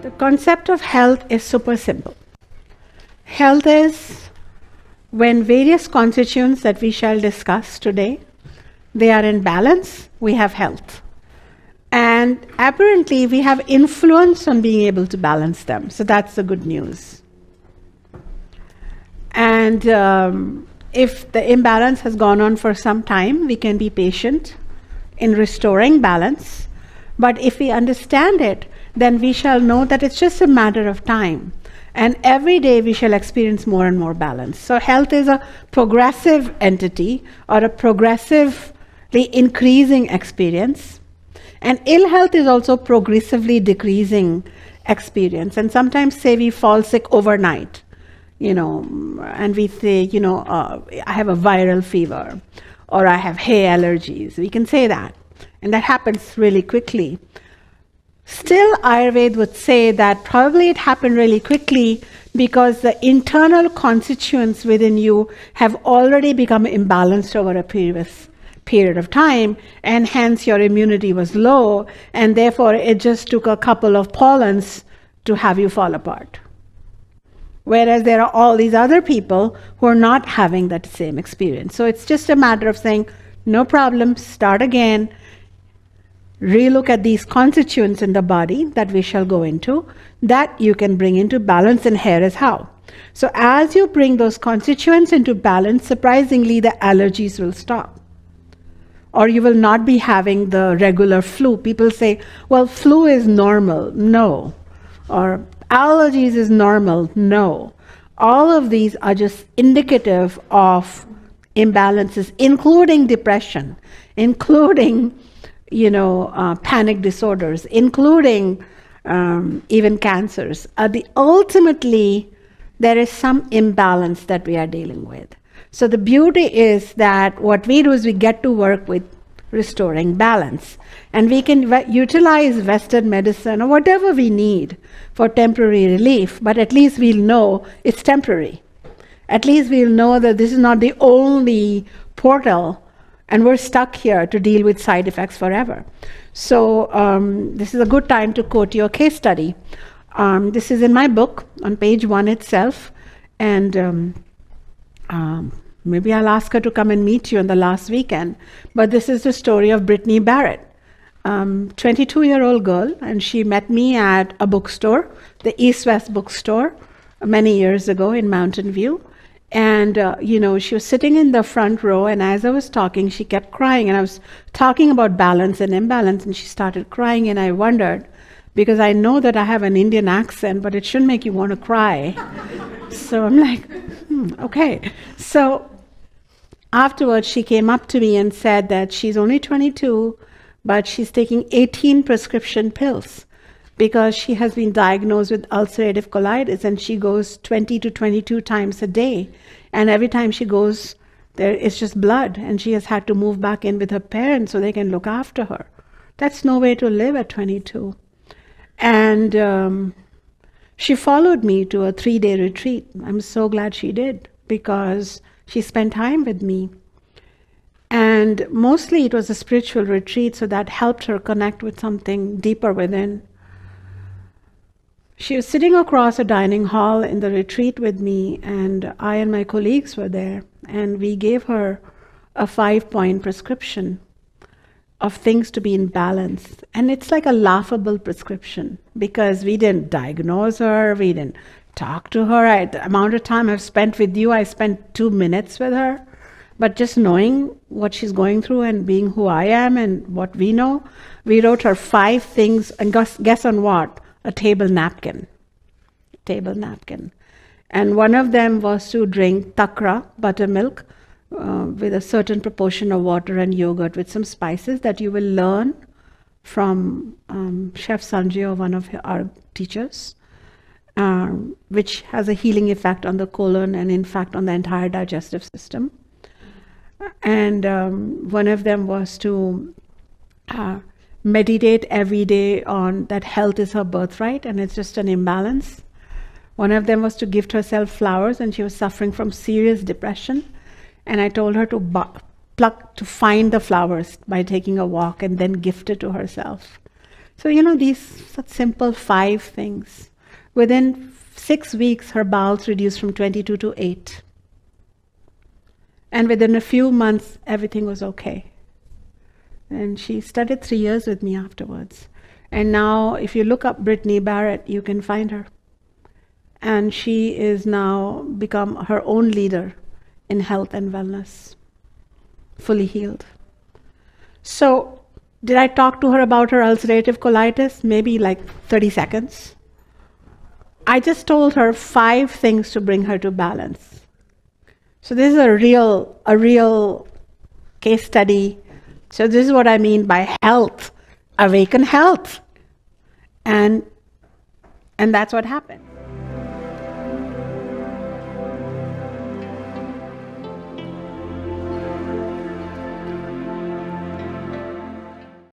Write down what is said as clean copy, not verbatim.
The concept of health is super simple. Health is when various constituents that we shall discuss today, they are in balance, we have health. And apparently we have influence on being able to balance them. So that's the good news. And if the imbalance has gone on for some time, we can be patient in restoring balance. But if we understand it, then we shall know that it's just a matter of time. And every day we shall experience more and more balance. So health is a progressive entity or a progressively increasing experience. And ill health is also progressively decreasing experience. And sometimes say we fall sick overnight, and we say, I have a viral fever or I have hay allergies. We can say that. And that happens really quickly. Still, Ayurveda would say that probably it happened really quickly because the internal constituents within you have already become imbalanced over a previous period of time, and hence your immunity was low, and therefore it just took a couple of pollens to have you fall apart. Whereas there are all these other people who are not having that same experience. So it's just a matter of saying, no problem, start again, relook at these constituents in the body that we shall go into, that you can bring into balance, and here is how. So as you bring those constituents into balance, surprisingly the allergies will stop. Or you will not be having the regular flu. People say, well, flu is normal. No. Or allergies is normal. No. All of these are just indicative of imbalances, including depression, including panic disorders, including even cancers. Ultimately, there is some imbalance that we are dealing with. So the beauty is that what we do is we get to work with restoring balance. And we can utilize Western medicine or whatever we need for temporary relief, but at least we'll know it's temporary. At least we'll know that this is not the only portal and we're stuck here to deal with side effects forever. So this is a good time to quote your case study. This is in my book on page 1 itself. And maybe I'll ask her to come and meet you on the last weekend. But this is the story of Brittany Barrett, 22-year-old girl. And she met me at a bookstore, the East West bookstore, many years ago in Mountain View. And, she was sitting in the front row, and as I was talking, she kept crying. And I was talking about balance and imbalance, and she started crying. And I wondered, because I know that I have an Indian accent, but it shouldn't make you want to cry. So I'm like, okay. So afterwards, she came up to me and said that she's only 22, but she's taking 18 prescription pills, because she has been diagnosed with ulcerative colitis, and she goes 20 to 22 times a day. And every time she goes, there is just blood, and she has had to move back in with her parents so they can look after her. That's no way to live at 22. And she followed me to a 3-day retreat. I'm so glad she did, because she spent time with me. And mostly it was a spiritual retreat, so that helped her connect with something deeper within. She was sitting across a dining hall in the retreat with me, and I and my colleagues were there, and we gave her a 5-point prescription of things to be in balance. And it's like a laughable prescription, because we didn't diagnose her, we didn't talk to her. The amount of time I've spent with you, I spent 2 minutes with her. But just knowing what she's going through and being who I am and what we know, we wrote her 5 things, and guess on what? A table napkin. And one of them was to drink takra, buttermilk, with a certain proportion of water and yogurt with some spices that you will learn from Chef Sanjay, or one of our teachers, which has a healing effect on the colon and in fact on the entire digestive system. And one of them was to meditate every day on that health is her birthright and it's just an imbalance. One of them was to gift herself flowers, and she was suffering from serious depression. And I told her to find the flowers by taking a walk and then gift it to herself. So, these such simple 5 things. Within 6 weeks, her bowels reduced from 22 to 8. And within a few months, everything was okay. And she studied 3 years with me afterwards. And now, if you look up Brittany Barrett, you can find her. And she is now become her own leader in health and wellness, fully healed. So, did I talk to her about her ulcerative colitis? Maybe like 30 seconds. I just told her 5 things to bring her to balance. So this is a real case study. So this is what I mean by health, awaken health. And that's what happened.